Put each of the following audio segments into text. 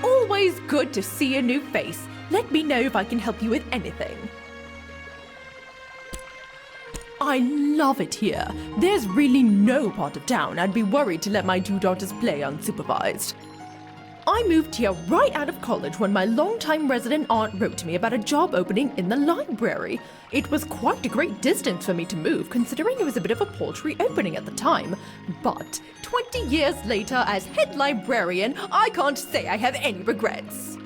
Always good to see a new face. Let me know if I can help you with anything. I love it here. There's really no part of town I'd be worried to let my two daughters play unsupervised. I moved here right out of college when my longtime resident aunt wrote to me about a job opening in the library. It was quite a great distance for me to move, considering it was a bit of a paltry opening at the time. But 20 years later, as head librarian, I can't say I have any regrets.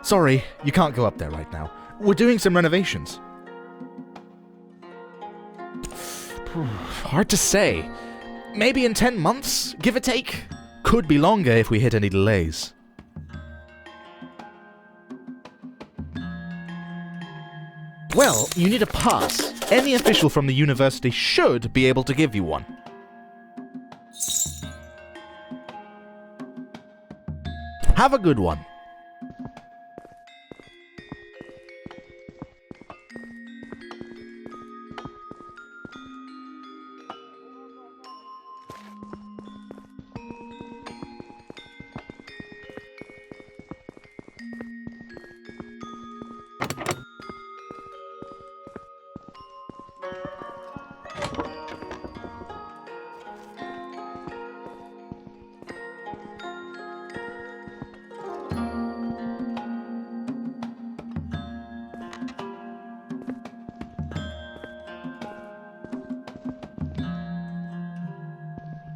Sorry, you can't go up there right now. We're doing some renovations. Hard to say. Maybe in 10 months, give or take. Could be longer if we hit any delays. Well, you need a pass. Any official from the university should be able to give you one. Have a good one.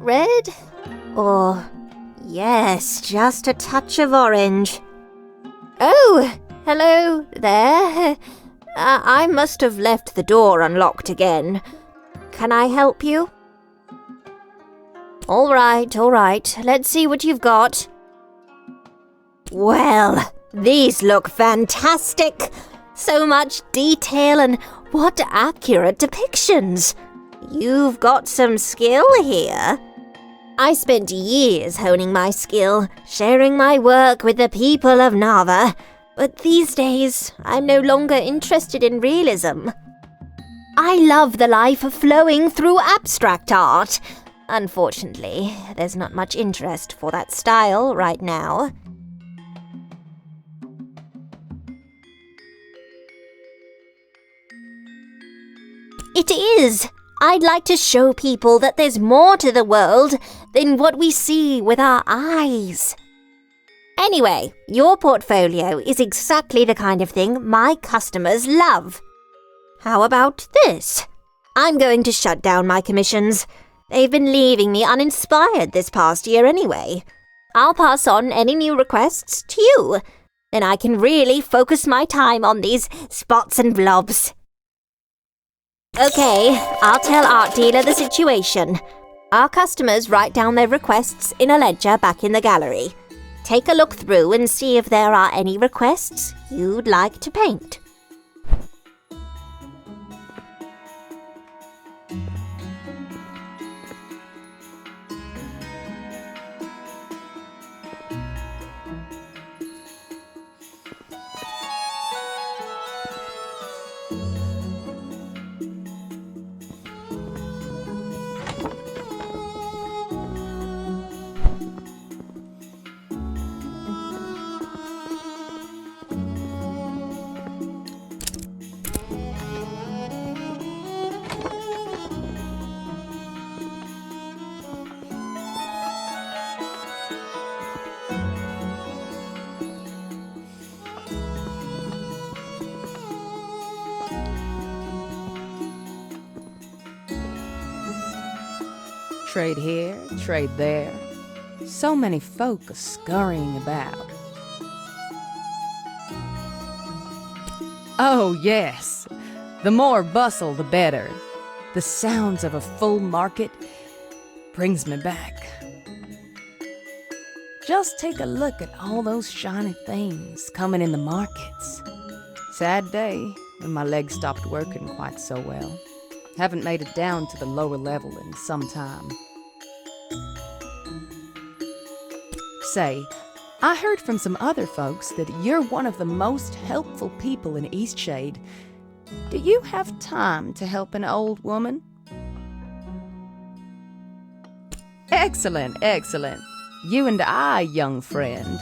Red? Or, yes, just a touch of orange. Oh, hello there. I must have left the door unlocked again. Can I help you? All right. Let's see what you've got. Well, these look fantastic. So much detail and what accurate depictions. You've got some skill here. I spent years honing my skill, sharing my work with the people of Nava, but these days I'm no longer interested in realism. I love the life flowing through abstract art. Unfortunately, there's not much interest for that style right now. It is. I'd like to show people that there's more to the world than what we see with our eyes. Anyway, your portfolio is exactly the kind of thing my customers love. How about this? I'm going to shut down my commissions. They've been leaving me uninspired this past year anyway. I'll pass on any new requests to you. Then I can really focus my time on these spots and blobs. Okay, I'll tell Art Dealer the situation. Our customers write down their requests in a ledger back in the gallery. Take a look through and see if there are any requests you'd like to paint. Trade here, trade there. So many folk are scurrying about. Oh, yes. The more bustle, the better. The sounds of a full market brings me back. Just take a look at all those shiny things coming in the markets. Sad day when my legs stopped working quite so well. Haven't made it down to the lower level in some time. Say, I heard from some other folks that you're one of the most helpful people in Eastshade. Do you have time to help an old woman? Excellent, excellent. You and I, young friend.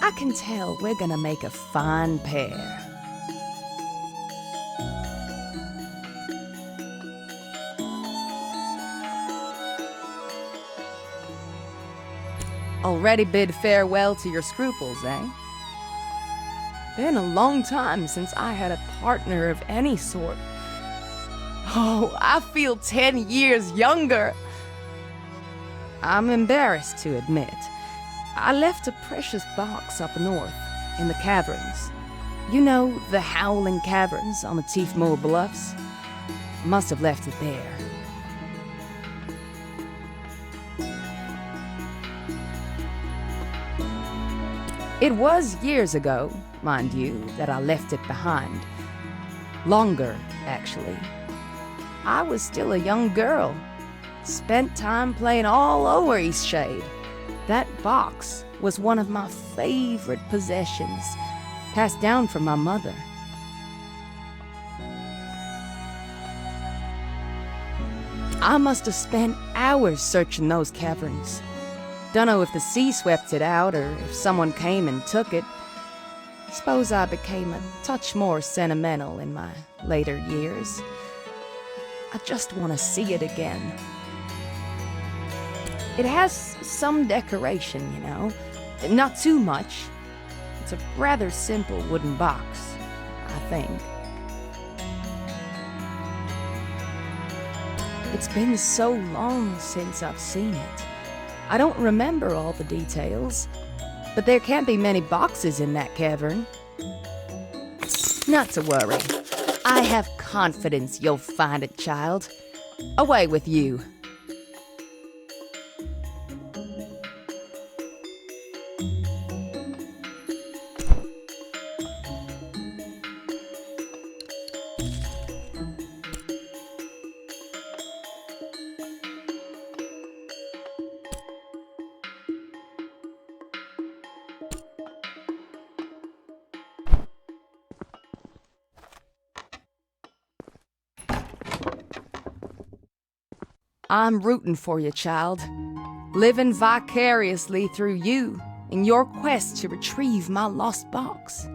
I can tell we're gonna make a fine pair. Already bid farewell to your scruples, eh? Been a long time since I had a partner of any sort. Oh, I feel 10 years younger. I'm embarrassed to admit. I left a precious box up north, in the caverns. You know, the howling caverns on the Tiefmoor Bluffs? Must have left it there. It was years ago, mind you, that I left it behind. Longer, actually. I was still a young girl. Spent time playing all over Eastshade. That box was one of my favorite possessions, passed down from my mother. I must have spent hours searching those caverns. Dunno if the sea swept it out or if someone came and took it. Suppose I became a touch more sentimental in my later years. I just want to see it again. It has some decoration, you know. Not too much. It's a rather simple wooden box, I think. It's been so long since I've seen it. I don't remember all the details, but there can't be many boxes in that cavern. Not to worry. I have confidence you'll find it, child. Away with you. I'm rooting for you, child. Living vicariously through you in your quest to retrieve my lost box.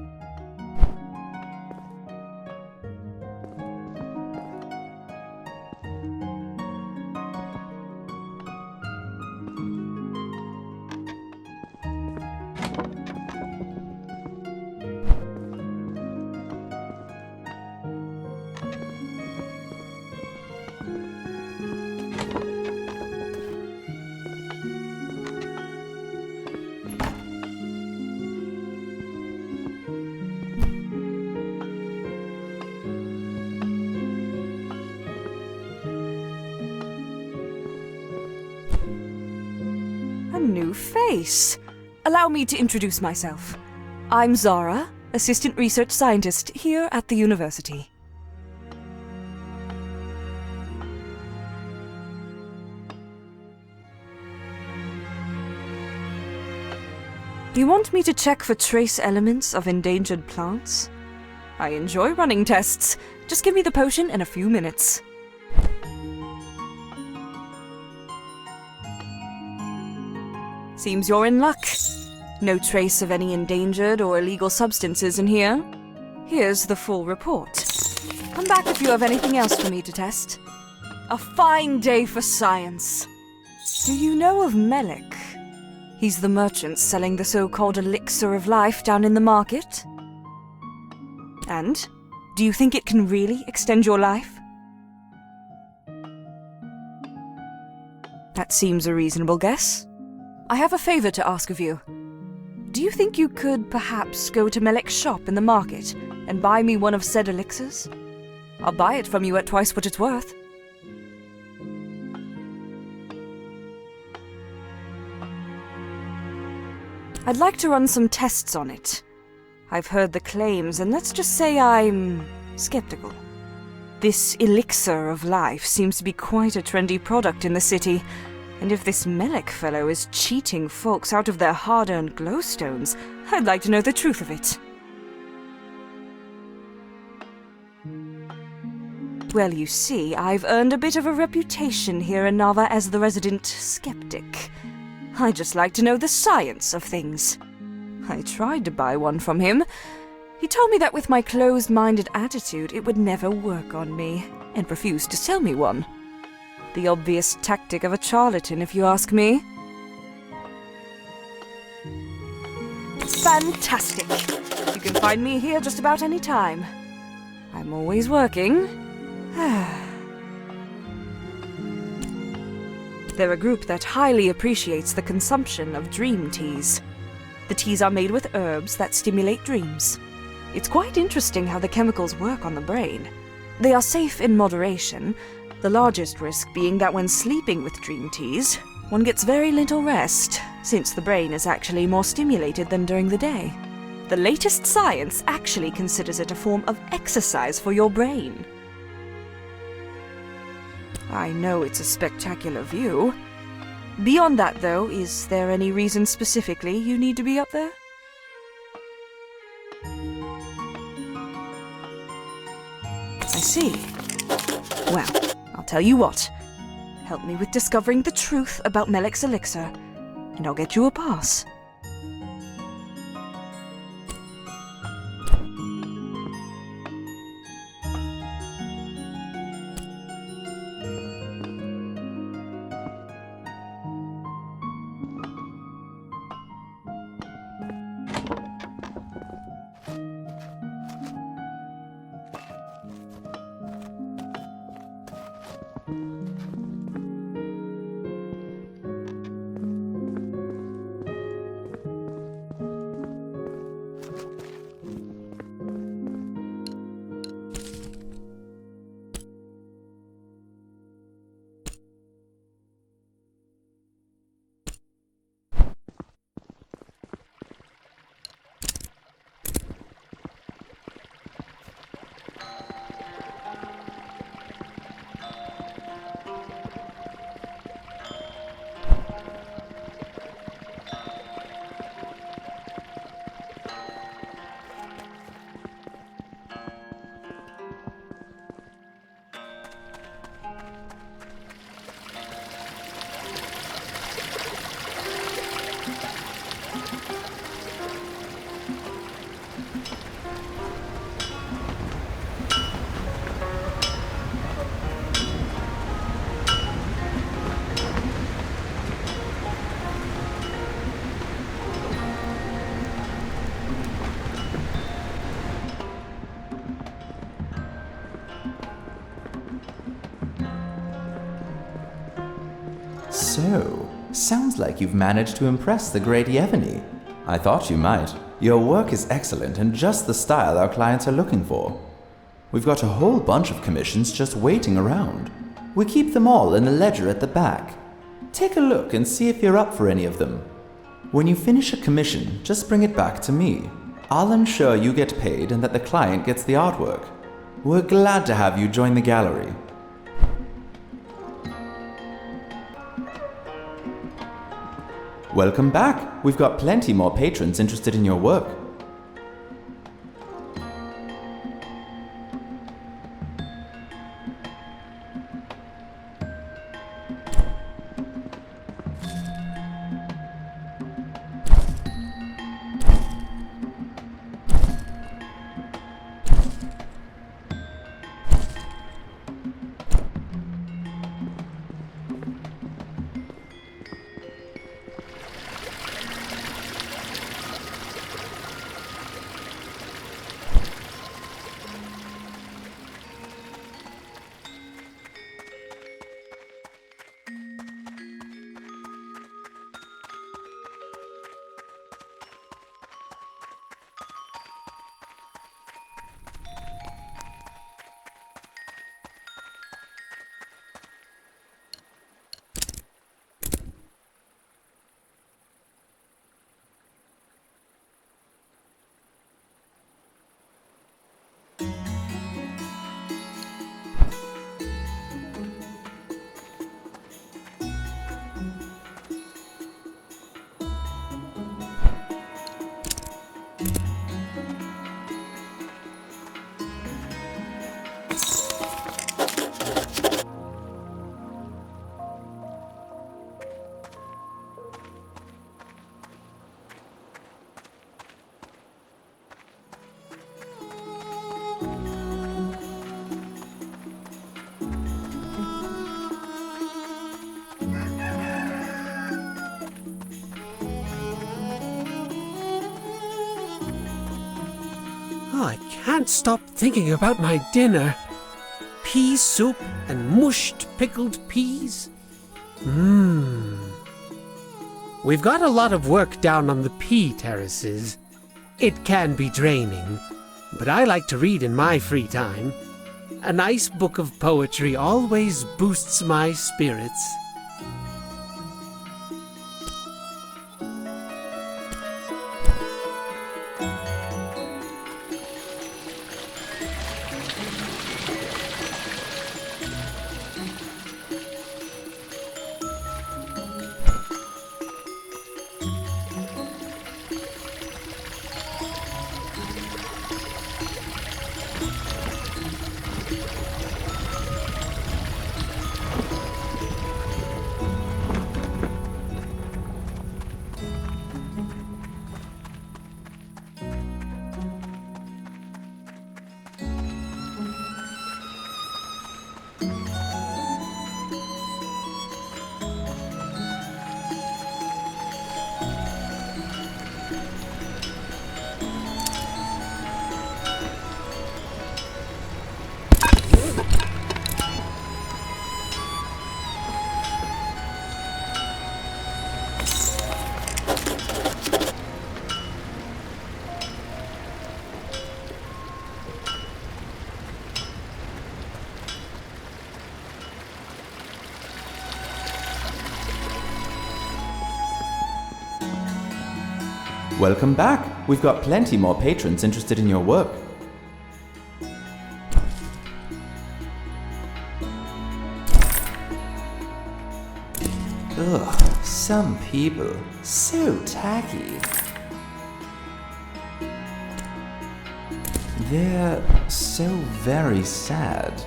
new face. Allow me to introduce myself. I'm Zara, Assistant Research Scientist here at the university. You want me to check for trace elements of endangered plants? I enjoy running tests. Just give me the potion in a few minutes. Seems you're in luck. No trace of any endangered or illegal substances in here. Here's the full report. Come back if you have anything else for me to test. A fine day for science. Do you know of Melik? He's the merchant selling the so-called elixir of life down in the market. And? Do you think it can really extend your life? That seems a reasonable guess. I have a favor to ask of you. Do you think you could perhaps go to Melik's shop in the market and buy me one of said elixirs? I'll buy it from you at twice what it's worth. I'd like to run some tests on it. I've heard the claims, and let's just say I'm skeptical. This elixir of life seems to be quite a trendy product in the city, and if this Melik fellow is cheating folks out of their hard-earned glowstones, I'd like to know the truth of it. Well, you see, I've earned a bit of a reputation here in Nava as the resident skeptic. I just like to know the science of things. I tried to buy one from him. He told me that with my closed-minded attitude, it would never work on me, and refused to sell me one. The obvious tactic of a charlatan, if you ask me. Fantastic! You can find me here just about any time. I'm always working. They're a group that highly appreciates the consumption of dream teas. The teas are made with herbs that stimulate dreams. It's quite interesting how the chemicals work on the brain. They are safe in moderation, the largest risk being that when sleeping with dream teas, one gets very little rest, since the brain is actually more stimulated than during the day. The latest science actually considers it a form of exercise for your brain. I know it's a spectacular view. Beyond that, though, is there any reason specifically you need to be up there? I see. Well, I'll tell you what. Help me with discovering the truth about Melik's elixir, and I'll get you a pass. So, sounds like you've managed to impress the great Yevgeny. I thought you might. Your work is excellent and just the style our clients are looking for. We've got a whole bunch of commissions just waiting around. We keep them all in a ledger at the back. Take a look and see if you're up for any of them. When you finish a commission, just bring it back to me. I'll ensure you get paid and that the client gets the artwork. We're glad to have you join the gallery. Welcome back. We've got plenty more patrons interested in your work. I can't stop thinking about my dinner. Pea soup and mushed pickled peas. We've got a lot of work down on the pea terraces. It can be draining, but I like to read in my free time. A nice book of poetry always boosts my spirits. Welcome back. We've got plenty more patrons interested in your work. Ugh, some people. So tacky. They're so very sad.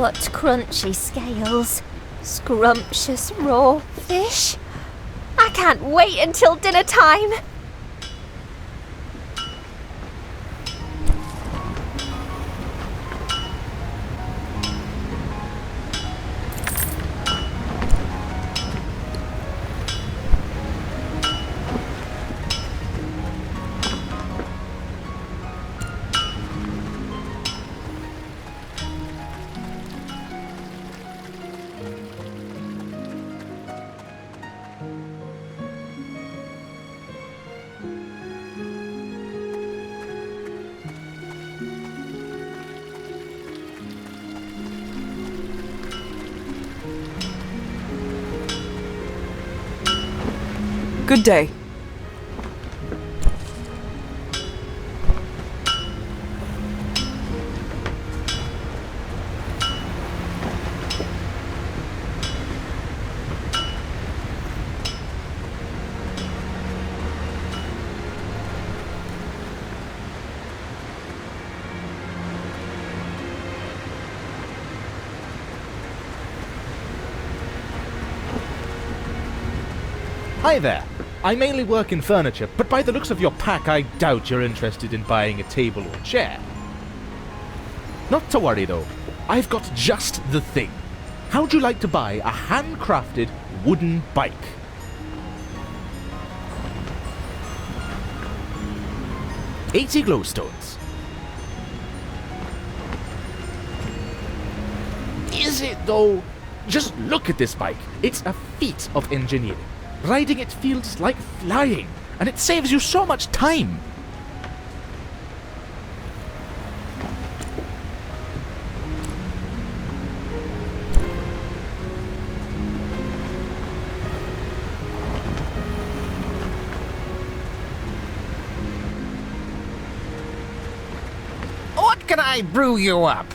what crunchy scales. Scrumptious raw fish. I can't wait until dinner time. Good day. Hi there. I mainly work in furniture, but by the looks of your pack, I doubt you're interested in buying a table or chair. Not to worry though, I've got just the thing. How'd you like to buy a handcrafted wooden bike? $80 glowstones. Is it though? Just look at this bike. It's a feat of engineering. Riding it feels like flying, and it saves you so much time. What can I brew you up?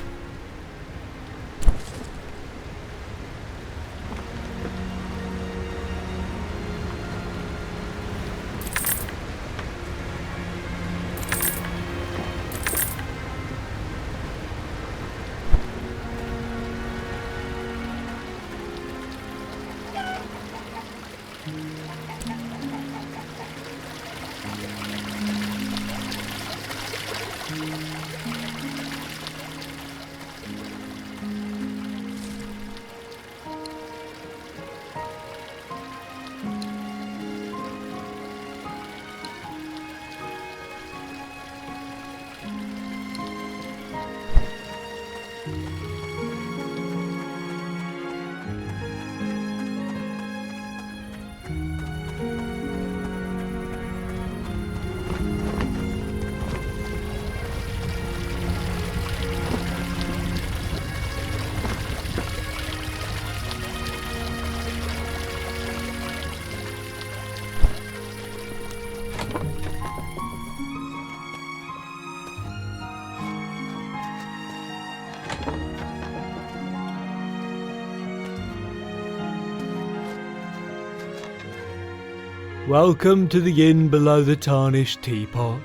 Welcome to the inn below the tarnished teapot.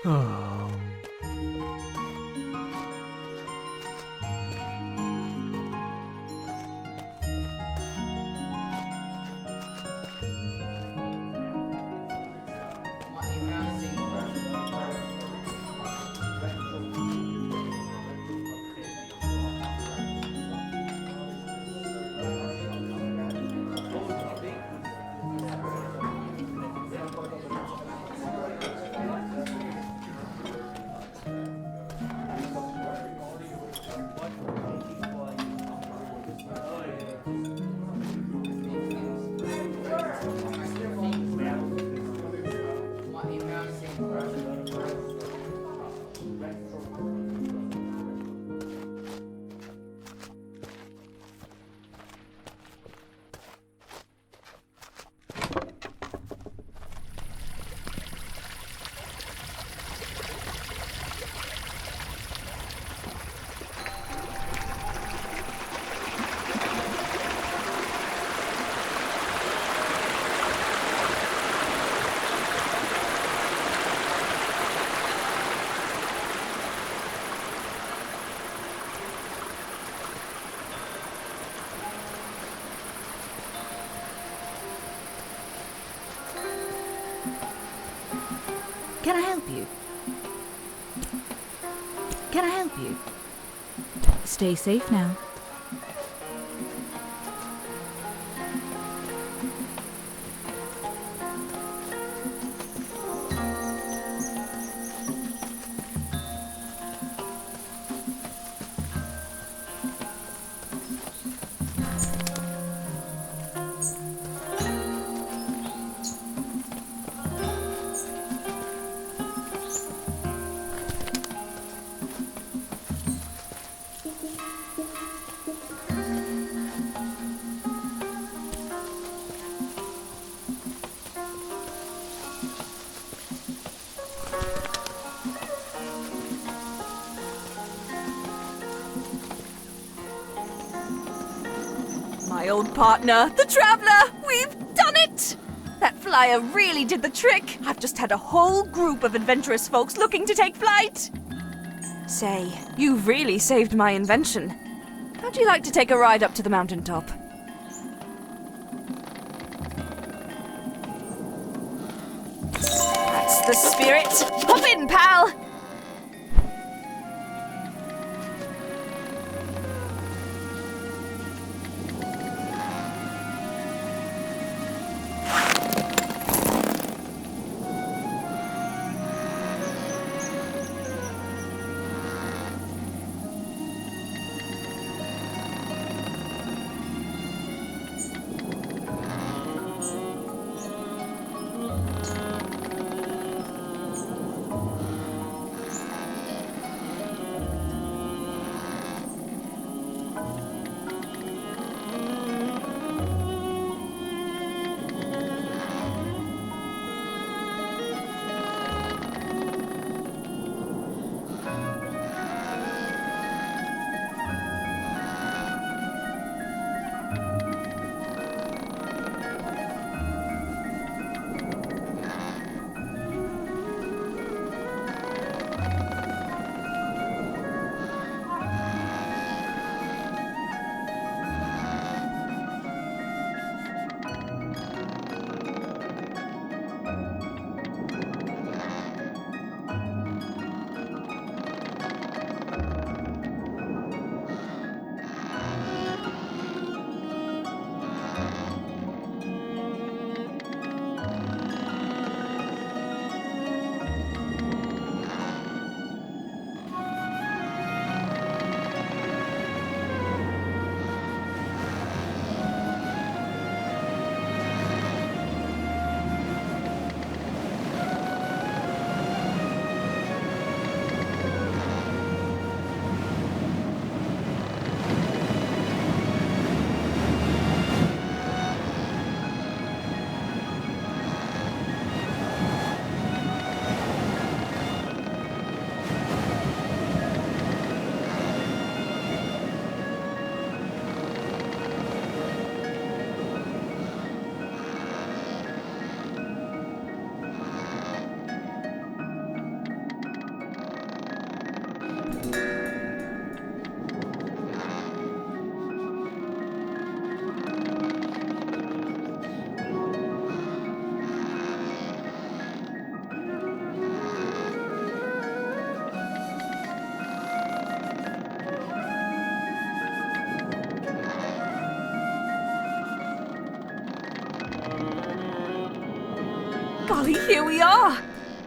Oh. Can I help you? Can I help you? Stay safe now. My old partner, the Traveller! We've done it! That flyer really did the trick. I've just had a whole group of adventurous folks looking to take flight. Say, you've really saved my invention. How'd you like to take a ride up to the mountaintop? That's the spirit. Hop in, pal! Golly, here we are!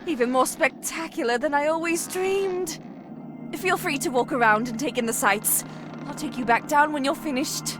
Even more spectacular than I always dreamed. Feel free to walk around and take in the sights. I'll take you back down when you're finished.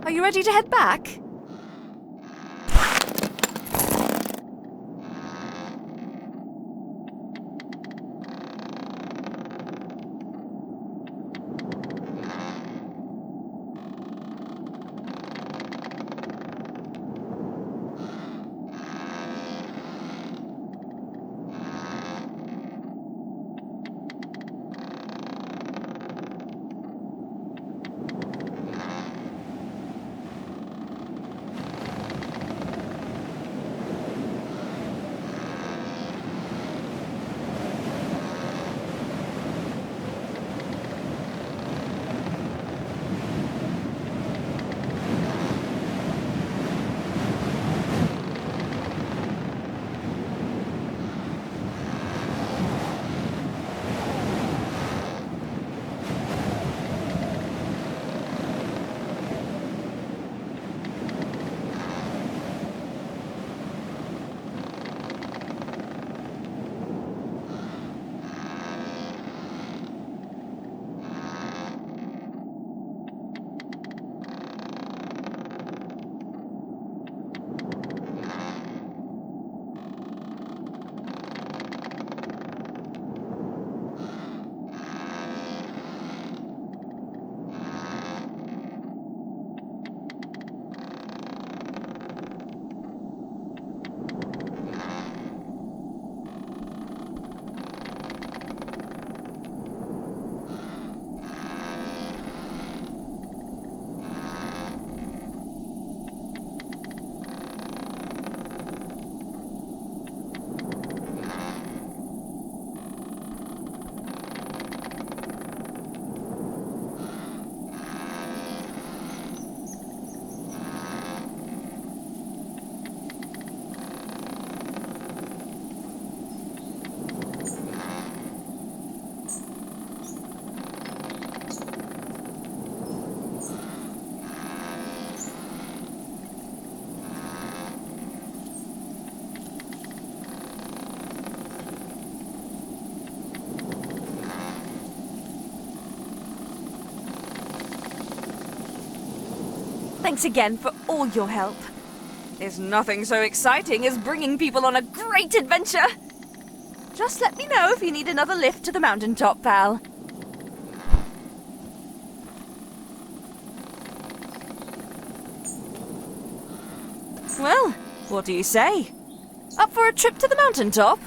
Are you ready to head back? Thanks again for all your help. There's nothing so exciting as bringing people on a great adventure. Just let me know if you need another lift to the mountaintop, pal. Well, what do you say? Up for a trip to the mountaintop?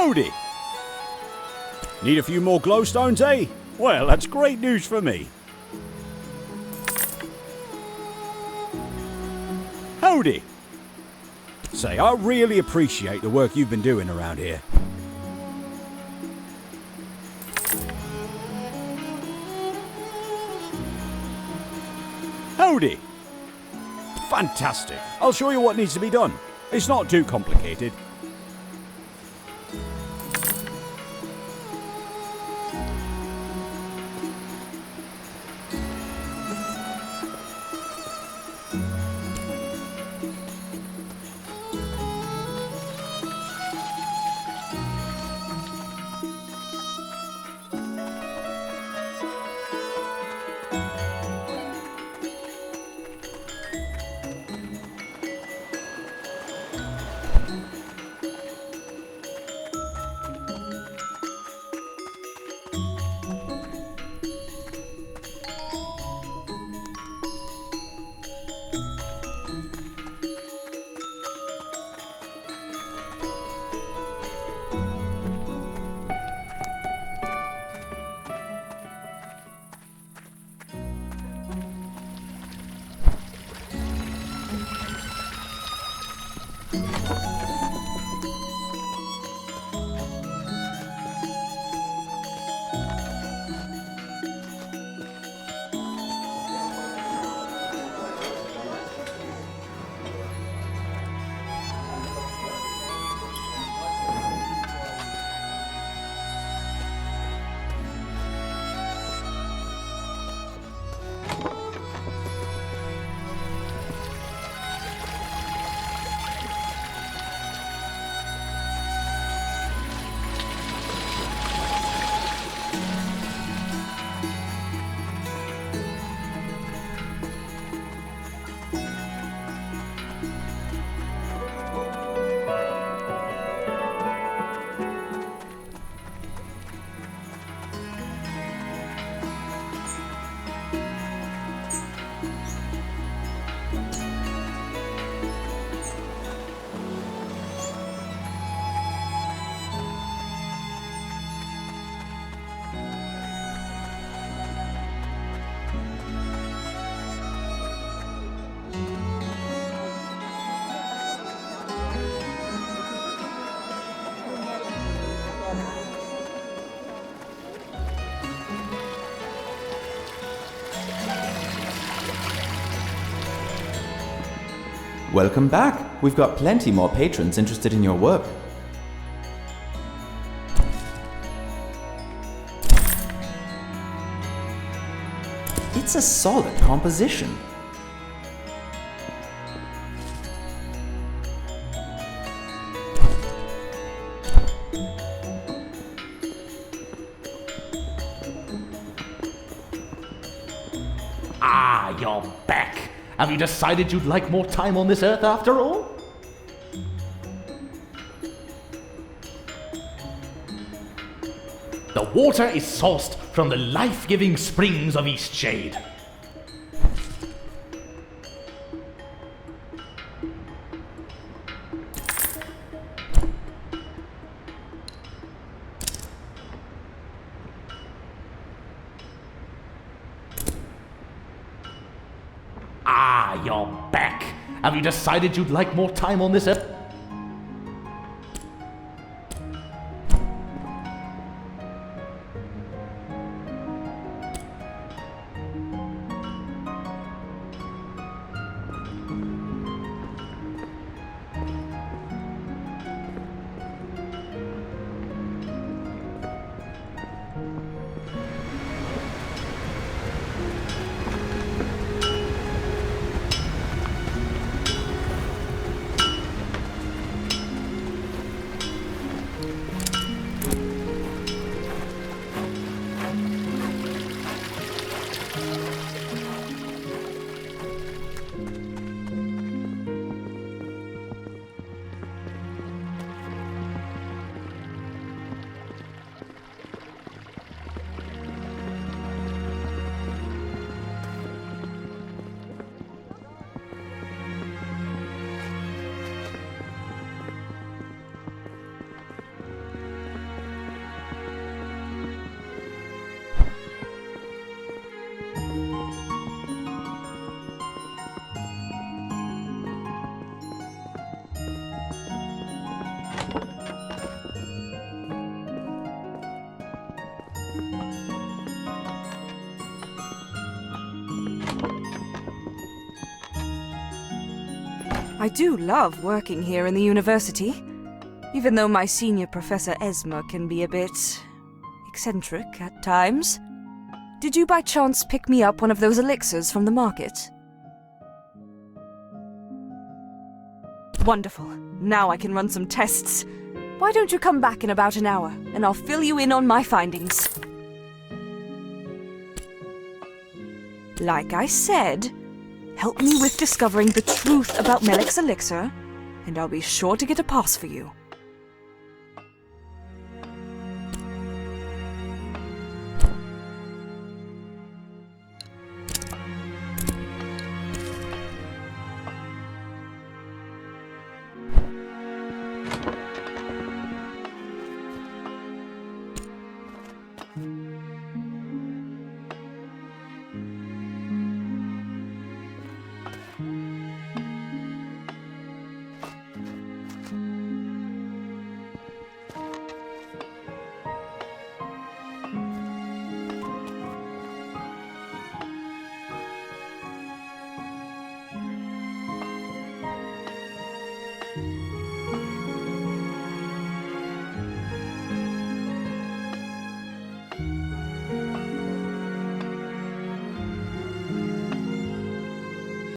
Howdy! Need a few more glowstones, eh? Well, that's great news for me. Howdy! Say, I really appreciate the work you've been doing around here. Howdy! Fantastic. I'll show you what needs to be done. It's not too complicated. Welcome back. We've got plenty more patrons interested in your work. It's a solid composition. Ah, you're back. Have you decided you'd like more time on this earth after all? The water is sourced from the life-giving springs of Eastshade. Ah, you're back. Have you decided you'd like more time on this earth? I do love working here in the university, even though my senior professor Esma can be a bit eccentric at times. Did you by chance pick me up one of those elixirs from the market? Wonderful. Now I can run some tests. Why don't you come back in about an hour, and I'll fill you in on my findings. Like I said, help me with discovering the truth about Melek's elixir, and I'll be sure to get a pass for you.